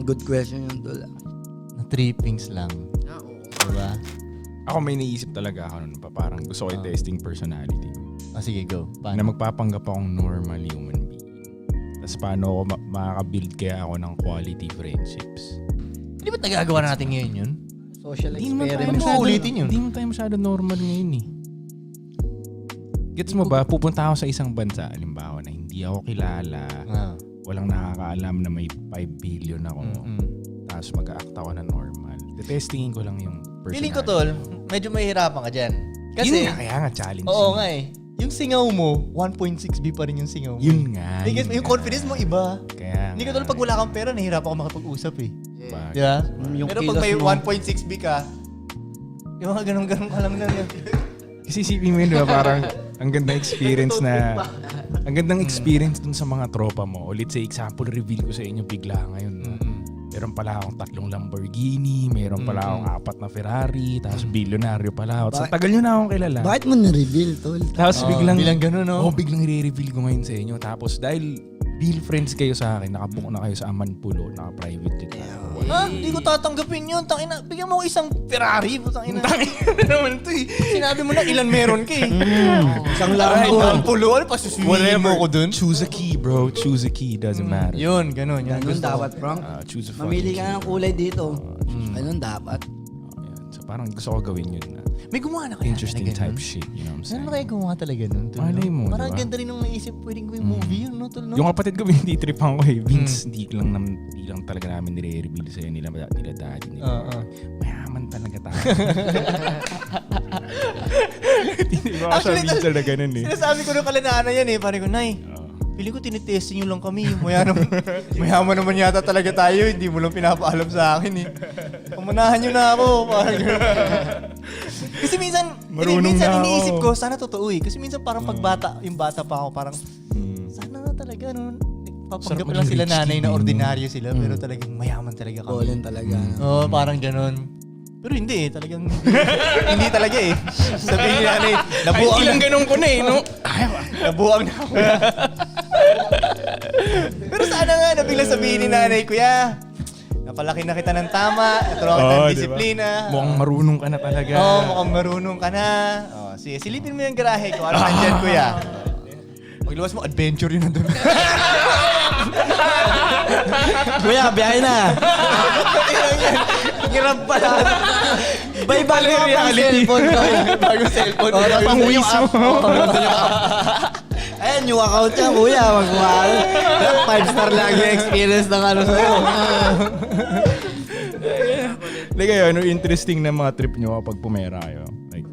good question yun, tol. Na trippings lang. Diba? Ako may naisip talaga ako nun pa. Parang gusto ko i-testing personality. Sige, go. Na magpapanggap akong normal human being. Tapos paano ako makaka-build kaya ako ng quality friendships. Hindi ba't nagagawa natin ngayon yun? Social Hindi mo experiment. tayo ulitin yun. Hindi mo tayo masyado normal ngayon eh. Gets mo ba? Pupunta ako sa isang bansa, halimbawa na hindi ako kilala, walang nakakaalam na may 5 billion ako. Tapos mag-a-act ako na normal. Testingin ko lang yung personality. Feeling ko, tol, medyo mahihirapan ka dyan. Kasi, yun nga, kaya nga challenge. oo nga eh. Yung singaw mo, 1.6B pa rin yung singaw mo. Yun nga. Yung confidence mo iba. Kaya Hindi ka tol, pag wala kang pera, nahihirapan ako makapag-usap eh. Bag. Diba? Yung Pero pag kilos may mo. 1.6B ka, yung mga ganun-ganun ka lang na yan. Kasi isipin mo yun, diba? Parang ang gandang experience na ang gandang experience dun sa mga tropa mo. O let's say, example, reveal ko sa inyo bigla ngayon. No? Meron pala akong 3 Lamborghini, meron pala akong 4 na Ferrari, tapos bilyonaryo pala ako. So, tagal nyo na akong kilala. Bakit mo na-reveal, tol? Tapos biglang ganun, no? biglang i-reveal ko ngayon sa inyo. Tapos dahil real friends kayo sa akin, nakabook na kayo sa Amanpulo, naka-private jet. Ha? Hindi ko tatanggapin yun. Tangina, bigyan mo ako isang Ferrari. Tangina naman ito eh. Sinabi mo na ilan meron ka eh. Isang Lambo. Ang pulo, ano pa suswihin mo ko dun? Choose a key, bro. Choose a key. Doesn't matter. Yun, ganun. Yun Ganun gusto ko. dapat, Frank. Choose a fucking Mamili ka key. ng kulay dito. Ganun dapat. Yan. So parang gusto ko gawin yun na May gumawa na kaya interesting talaga type nun? shit. You know what I'm Saan saying? na kaya gumawa talaga nun? Tol, Malay mo, Parang diba? ganda rin nung naisip pwedeng gawing movie yun, no? Tol, no? Yung kapatid ko, tinitiripan ko eh. Vince, hindi lang talaga namin nire-reveal sa'yo nila daddy nila. Mayaman talaga tayo. Hindi ba ako Actually, sabihin talaga ganun eh. Sinasabi ko nung kalanaan yan eh. Pare ko, Nay, feeling ko tinitesting nyo lang kami. Mayaman naman yata talaga tayo. Hindi mo lang pinapaalam sa akin eh. Pamanahan nyo na ako. Parang kasi minsan, Marunong minsan na ako. iniisip ko, sana totoo eh. Kasi minsan parang pagbata, yung bata pa ako, parang sana nga talaga, no? Papanggap Sarap lang maging sila rich nanay kid, na no? ordinaryo sila, pero talagang mayaman talaga kami. Ballin talaga. Oo, parang ganun. Pero hindi eh, talagang hindi talaga eh. Sabihin ni nanay, nabuang Ilang ganun ko na eh, no? nabuang na ako. Pero sana nga, nabigla sabihin ni nanay, Kuya, napalaki na kita ng tama, naturuan kita ng disiplina. Mukhang marunong ka na talaga. Oo, mukhang marunong ka na. Sige, silipin mo yung garahe ko. Ano nandyan, Kuya? Pagluwas mo, adventure yun nandun. Kuya, biyahe na. Hirap pala. Bago ka pang cellphone ko. Bagong cellphone. Yung Waze mo. Ayan, yung account niya, kuya. Magmahal. 5-star lang yung experience ng ano sa'yo. Like kayo, ano interesting na mga trip nyo kapag pumera kayo? Like,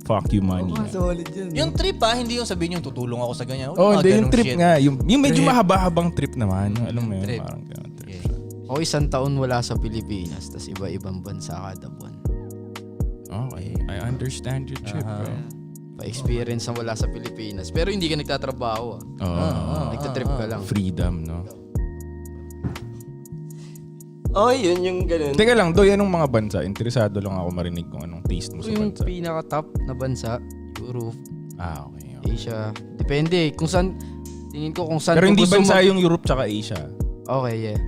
fuck you money. Solid yun. Yung trip hindi yung sabihin yung tutulong ako sa ganyan. Hindi, yung trip shit. nga. Yung medyo mahaba-habang trip naman. Yung, alam mo yun, Trip. parang ganun trip. Ako 1 taon wala sa Pilipinas, tas iba-ibang bansa kada buwan. Okay, I understand your trip, bro. Pa-experience na wala sa Pilipinas. Pero hindi ka nagtatrabaho Nagtatrip ka lang. Freedom, no? Oh, yun yung ganun. Teka lang, Doy, anong mga bansa? Interesado lang ako marinig kung anong taste mo sa Yung bansa. pinaka-top na bansa, Europe, Okay. Asia. Depende kung saan, tingin ko kung saan Pero ko hindi gusto bansa yung Europe tsaka Asia. Okay, yeah.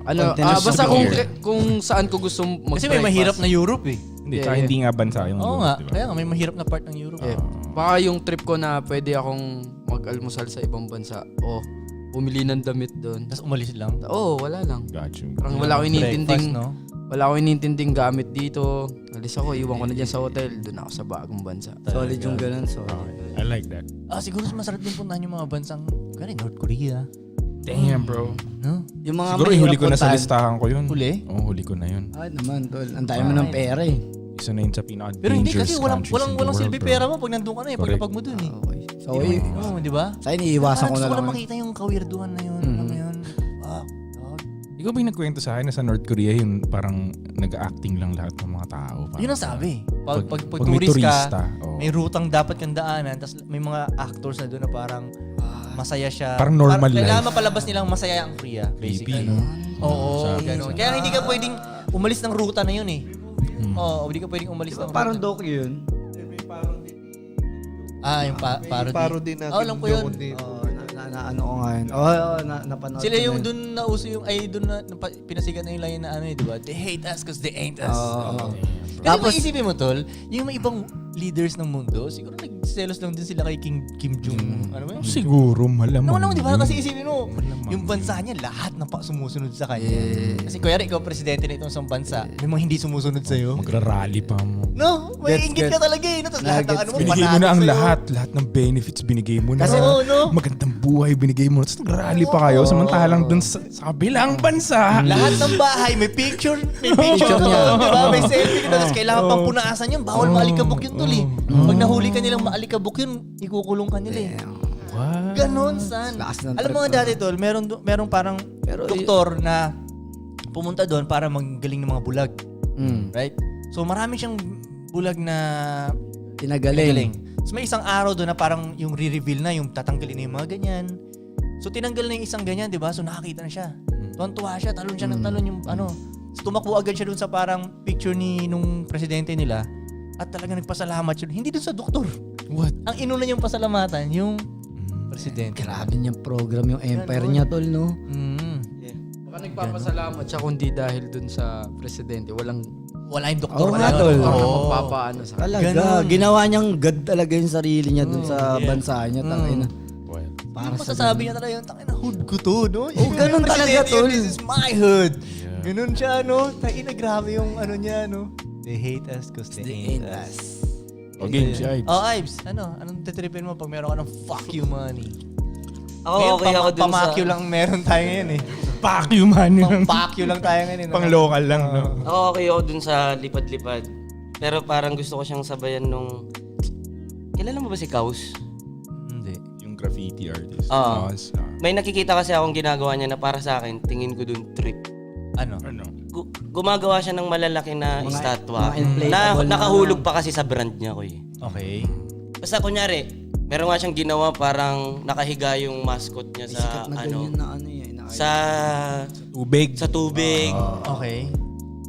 Continuous Basta superior. kung saan ko gusto mag-bypass. Kasi may mahirap na Europe eh. Hindi, Yeah, tsaka yeah. hindi nga bansa yung Oo Europe, nga. diba? Kaya nga, may mahirap na part ng Europe. Yeah. Baka yung trip ko na pwede akong mag-almusal sa ibang bansa o bumili ng damit doon. Tapos umalis lang. Wala lang. Got you. Parang wala akong inintinding, Breakfast, no? wala akong inintinding gamit dito. Alis ako, iwan ko na dyan sa hotel. Doon ako sa bagong bansa. Solid yung ganun, solid. I like that. Siguro masarap din puntahan yung mga bansang, gano'n, North Korea. Damn, bro. No? Yung mga Siguro mahirap huli ko na sa puntahan. listahan ko yun. Huli? Oo, huli ko na yun. Ay naman, tol. Ang tayo mo ng pera eh. Isa na yun sa pinaka-dangerous Pero hindi kasi walang countries in the world, silbi bro. pera mo pag nandun ka na eh. Correct. Paglapag mo dun eh. Okay. So, Oo, di ba? sa iniiwasan ko Gusto na ko lang. lang makita yung kawirduhan na yun. Ano yun? Ikaw ba yung nagkwento sa akin na sa North Korea yun parang nag-acting lang lahat ng mga tao? Yun ang sabi. Pag Pag may tourist turista, ka, oo. may rutang dapat kang daanan, tapos may mga actors na doon na parang masaya siya. Parang normal life. Kailangan mapalabas nilang masaya ang Korea, basically. Oo, gano'n. Kaya hindi ka pwedeng umalis ng ruta na yun eh. Oo, hindi ka pwedeng umalis ng ruta. Parang doc yun. Yung parody. Parody natin. Alam ko yun. Joke din. Oo, ano ko ngayon. Oo, napanood Sila ko yung na yun. dun nauso yung, ay dun na, pinasigan na yung line na ano eh, diba? They hate us cause they ain't us. Oo. Kasi Tapos- kung isipin mo, tol, yung mga ibang leaders ng mundo, siguro nagselos lang din sila kay Kim Jong. Ano ba yun? Siguro malamang. No, di ba? yun. Kasi isipin mo, Malamang. yung bansa niya, lahat na sumusunod sa kanya. Kasi kuya ikaw presidente na itong isang bansa, may mga hindi sumusunod sa'yo. Magra-rally pa mo. No, may Gets, inggit ka gets. talaga eh. No? Tapos lahat ng ano mo, Binigay mo panalo na ang sa'yo. lahat ng benefits binigay mo na. Kasi oo, no? Magandang buhay binigay mo. Tapos nag-rally pa kayo samantalang dun sa kabilang bansa. Lahat ng bahay, may picture ka doon, di ba? May selfie ka doon. Tapos kailangan pang punasan yun. Bawal maalikabok yun, tol eh. Pag nahuli ka nilang maalikabok yun, ikukulong ka nila eh. What? Ganon, san. Lakas ng Alam mo trip nga dati, tol, meron parang Pero doktor na pumunta doon para magaling ng mga bulag. Right? So marami siyang bulag na Tinagaling. So may isang araw doon na parang yung re-reveal na, yung tatanggalin na yung mga ganyan. So tinanggal na yung isang ganyan, di ba? So nakakita na siya. Tuwan-tuwa siya, talon siya ng talon yung ano. So tumakbo agad siya doon sa parang picture nung presidente nila. At talaga nagpasalamat yun. Hindi doon sa doktor. What? Ang inuna niyang pasalamatan, yung presidente. Grabe niyang program yung empire niya, tol, no? Mm. Baka nagpapasalamat siya kundi dahil dun sa presidente. Wala yung doktor. Oo wala nga, yung tol. doktor. Wala Oo. magpapaano sa Talaga. Ganon. Ginawa niyang god talaga yung sarili niya dun sa bansa niya. Tangina. Well, Para masasabi niya talaga yung tangina hood ko to, no? Oh, ganun Yung talaga, presidente, tol. This is my hood. Ganun siya, no? Tangina, grabe yung ano niya, no? They hate us cause they ain't us. okay, si Ives. Oh, Ives, anong titripin mo pag meron ka ng fuck you money? Ako, Ngayon, okay ako dun sa... pamakyo lang meron tayo ngayon eh. Fuck you, man. Pang-pakyo lang tayo ngayon eh. Pang local lang, no? Ako, okay ako dun sa lipad-lipad. Pero parang gusto ko siyang sabayan nung... Kilala mo ba si Kaus? Hindi. Yung graffiti artist. Oo. Yes, May nakikita kasi akong ginagawa niya na para sa akin, tingin ko dun trip. Ano? Ano? Gumagawa siya ng malalaki na Mga- estatwa. mga inflatable na Nakahulog pa kasi sa brand niya ko eh. Okay. Basta kunyari, meron nga siyang ginawa parang nakahiga yung mascot niya sa Sikat na ano, ganyan na ano yan. sa Tubig. sa tubig. Okay.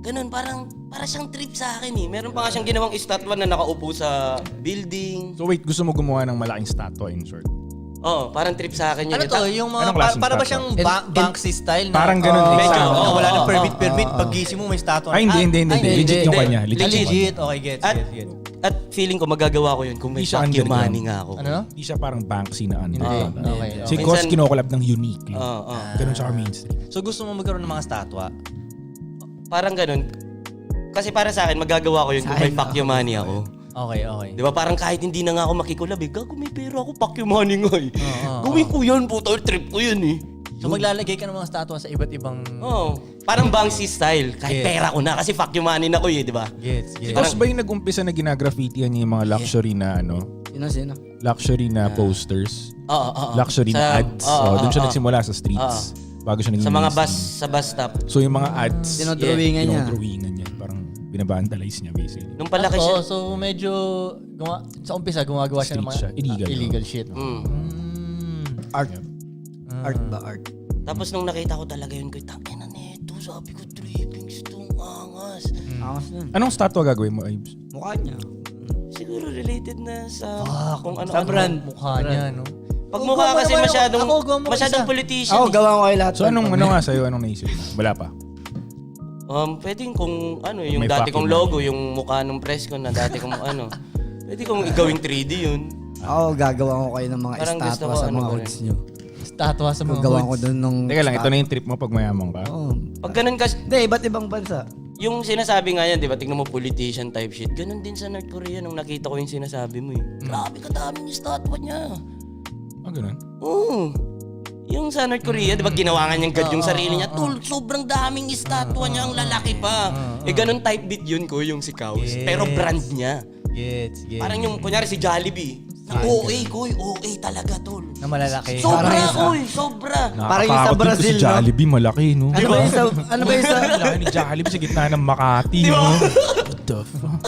Ganun, para siyang trip sa akin eh. Meron pa nga siyang ginawang estatwa na nakaupo sa building. So wait, gusto mo gumawa ng malaking statue in short? Oh, parang trip sa akin yun. Ano to? Yung mga, Anong klaseng para ba statue? siyang Banksy style na? Parang ganun, Medyo, exactly. wala nang Oo, permit. Pag gising mo, may statue. Ay, hindi. Legit yung kanya. Legit. Legit. Okay, gets. At feeling ko magagawa ko yun kung may Hindi siya fuck you underground. money nga ako. Ano? Hindi siya parang Banksy na ano. Hindi. Okay. Si Minsan- Cos kinokolab ng unique. Oo. Ganun siya ka-mainstream. So gusto mo magkaroon ng mga statwa? Parang ganun. Kasi para sa akin, magagawa ko yun kung may fuck you money ako. Okay, okay. Di ba? Parang kahit hindi na nga ako makikulab eh. Gago, may pera ako, fuck you money nga eh. Oo. Gawin ko yun, puto, trip ko yun eh. So maglalagay ka ng mga statwa sa iba't ibang... Oo. Parang Banksy style. Kahit Yeah. pera ko na kasi fuck you money na ko eh, di ba? Gets. Si Cos ba yung nag-umpisa na ginagraffitian niya yung mga luxury na ano? Sino? Luxury na posters? Oo, oo. Luxury na ads? Doon siya nagsimula sa streets. Bago siya naging Sa mga mainstream. sa bus stop. So yung mga ads, Dinodrawingan niya. dinodrawingan niya. Parang binabandalize niya basically. Nung palaki siya. So medyo... sa umpisa, gumagawa siya ng mga... Street siya. Illegal. shit. Art. Art ba? Art. Tapos nung nakita ko talaga yun, ko tangina neto, sabi ko trippings tong angas. Angas nun. Anong statue gagawin mo, Ives? Mukha niya. Siguro related na sa kung ano. Sa brand. Mukha niya, no? Pag mukha kasi masyadong gawa mo masyadong isa. politician. Ako, eh. gawa ko kayo lahat. So ano nga sa'yo? Anong naisip mo? Wala pa. Pwedeng kung ano, yung May dati fucking kong logo, yung mukha ng press ko na dati kong ano. Pwede kong igawing 3D yun. Ako, gagawa ko kayo ng mga Parang gusto estatwa ko, sa ano mga ba hoods nyo. Statwa sa mga Gagawa ko hoods. doon nung... Teka lang, ito na yung trip mo pag mayaman ka. Oo. Pag ganun kasi, Hindi, iba't ibang bansa. yung sinasabi nga yan, di ba, tignan mo politician type shit. Ganun din sa North Korea nung nakita ko yung sinasabi mo eh. Grabe kadaming estatwa niya. Ah, ganun? Oo. Yung sa North Korea, di ba, ginawa nga niyang god yung sarili niya. Tol, sobrang daming estatwa niya, ang lalaki pa. Eh, ganun type beat yun ko, yung si Kaus. Yes. Pero brand niya. Gets. Parang yung, kunyari si Jollibee. OA, koy, OA talaga, tol. Na malalaki. Sobra, Parang isa- koy, sobra. Parang yung sa Nakakatakot din Brazil, kasi no? Jollibee, malaki, no? Ano ba yung sa... Ano ba yung sa... Laki ni Jollibee sa gitna ng Makati, no? What the fuck?